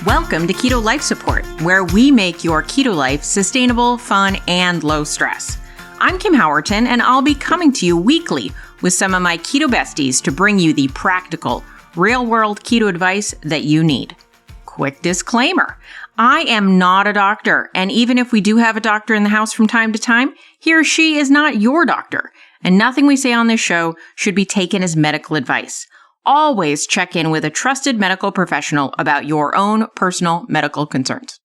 Welcome to Keto Life Support, where we make your keto life sustainable, fun, and low stress. I'm Kim Howerton, and I'll be coming to you weekly with some of my keto besties to bring you the practical, real-world keto advice that you need. Quick disclaimer, I am not a doctor, and even if we do have a doctor in the house from time to time, he or she is not your doctor, and nothing we say on this show should be taken as medical advice. Always check in with a trusted medical professional about your own personal medical concerns.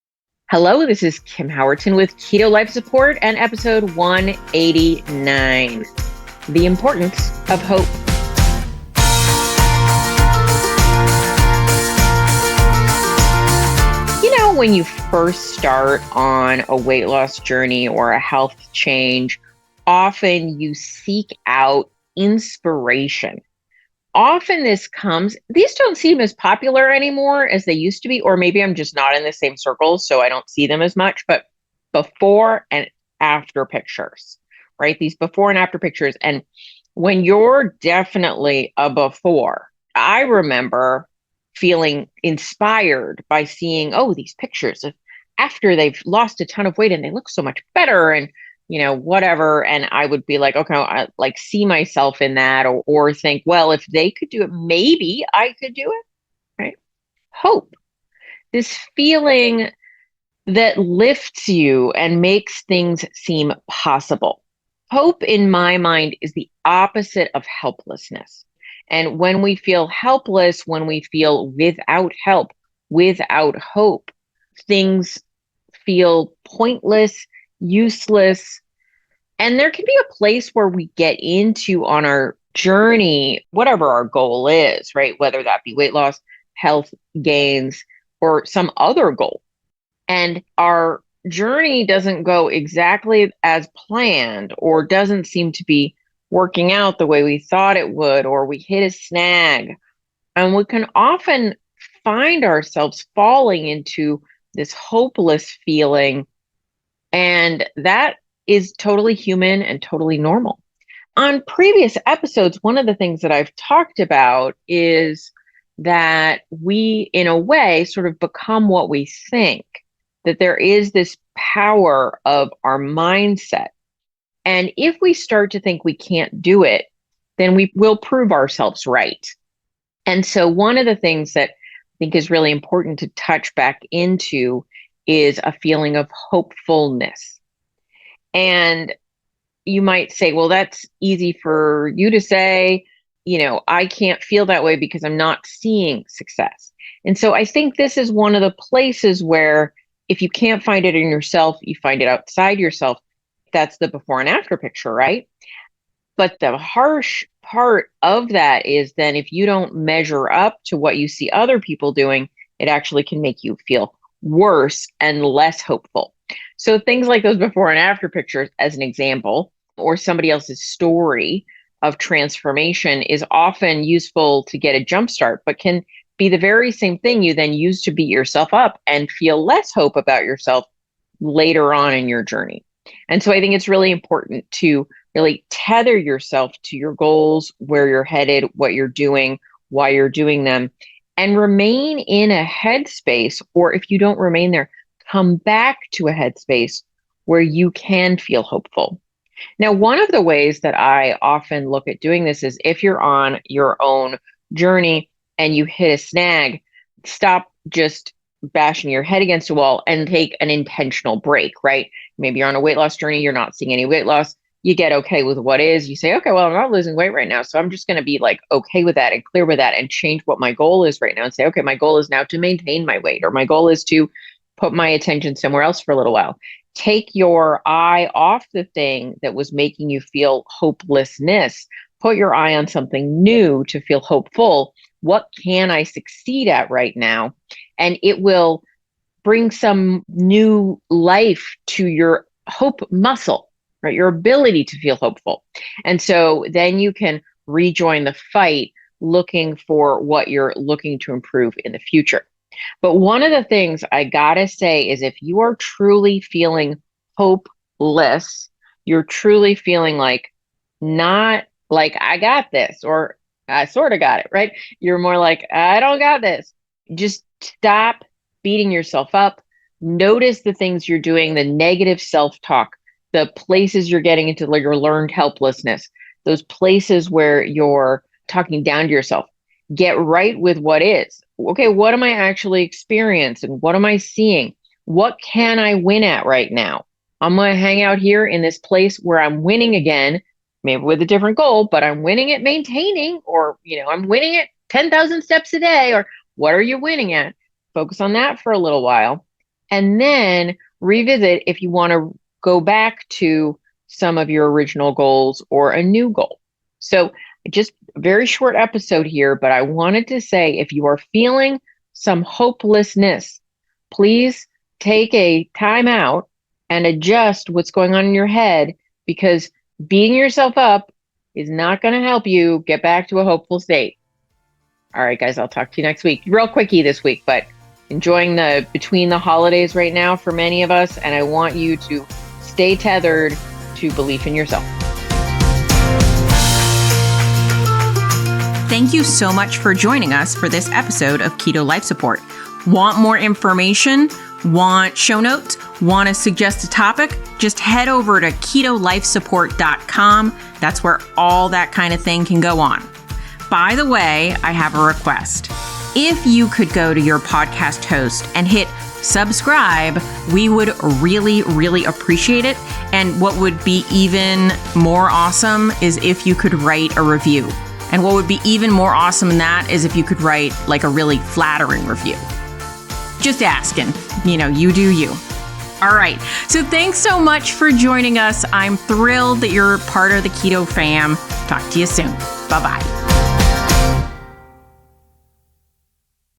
Hello, this is Kim Howerton with Keto Life Support and episode 189, The Importance of Hope. You know, when you first start on a weight loss journey or a health change, often you seek out inspiration. Often these don't seem as popular anymore as they used to be, or maybe I'm just not in the same circles, so I don't see them as much, but before and after pictures, right? These before and after pictures. And when you're definitely a before, I remember feeling inspired by seeing, these pictures of after they've lost a ton of weight and they look so much better and whatever. And I would be like, okay, I see myself in that or think, well, if they could do it, maybe I could do it, right? Hope, this feeling that lifts you and makes things seem possible. Hope, in my mind, is the opposite of helplessness. And when we feel helpless, when we feel without help, without hope, things feel pointless, useless. And there can be a place where we get into on our journey, whatever our goal is, right? Whether that be weight loss, health gains, or some other goal. And our journey doesn't go exactly as planned or doesn't seem to be working out the way we thought it would, or we hit a snag. And we can often find ourselves falling into this hopeless feeling. And that is totally human and totally normal. On previous episodes, one of the things that I've talked about is that we, in a way, sort of become what we think, that there is this power of our mindset. And if we start to think we can't do it, then we will prove ourselves right. And so one of the things that I think is really important to touch back into is a feeling of hopefulness. And you might say, well, that's easy for you to say, I can't feel that way because I'm not seeing success. And so I think this is one of the places where if you can't find it in yourself, you find it outside yourself. That's the before and after picture, right? But the harsh part of that is then if you don't measure up to what you see other people doing, it actually can make you feel worse and less hopeful. So things like those before and after pictures, as an example, or somebody else's story of transformation is often useful to get a jump start, but can be the very same thing you then use to beat yourself up and feel less hope about yourself later on in your journey. And so I think it's really important to really tether yourself to your goals, where you're headed, what you're doing, why you're doing them, and remain in a headspace, or if you don't remain there, come back to a headspace where you can feel hopeful. Now, one of the ways that I often look at doing this is if you're on your own journey and you hit a snag, stop just bashing your head against a wall and take an intentional break, right? Maybe you're on a weight loss journey, you're not seeing any weight loss. You get okay with what is. You say, okay, well, I'm not losing weight right now, so I'm just going to be okay with that and clear with that and change what my goal is right now and say, okay, my goal is now to maintain my weight, or my goal is to put my attention somewhere else for a little while. Take your eye off the thing that was making you feel hopelessness. Put your eye on something new to feel hopeful. What can I succeed at right now? And it will bring some new life to your hope muscle, right? Your ability to feel hopeful. And so then you can rejoin the fight looking for what you're looking to improve in the future. But one of the things I gotta say is if you are truly feeling hopeless, you're truly feeling not like I got this, or I sort of got it, right? You're more like, I don't got this. Just stop beating yourself up. Notice the things you're doing, the negative self-talk, the places you're getting into your learned helplessness, those places where you're talking down to yourself. Get right with what is. Okay, what am I actually experiencing? What am I seeing? What can I win at right now? I'm going to hang out here in this place where I'm winning again, maybe with a different goal, but I'm winning at maintaining, or, I'm winning at 10,000 steps a day, or what are you winning at? Focus on that for a little while. And then revisit if you want to go back to some of your original goals or a new goal. So just a very short episode here, but I wanted to say, if you are feeling some hopelessness, please take a time out and adjust what's going on in your head, because beating yourself up is not going to help you get back to a hopeful state. All right, guys, I'll talk to you next week. Real quickie this week, but enjoying the between the holidays right now for many of us, and I want you to stay tethered to belief in yourself. Thank you so much for joining us for this episode of Keto Life Support. Want more information? Want show notes? Want to suggest a topic? Just head over to ketolifesupport.com. That's where all that kind of thing can go on. By the way, I have a request. If you could go to your podcast host and hit subscribe, we would really, really appreciate it. And what would be even more awesome is if you could write a review. And what would be even more awesome than that is if you could write like a really flattering review. Just asking, you do you. All right. So thanks so much for joining us. I'm thrilled that you're part of the Keto fam. Talk to you soon. Bye-bye.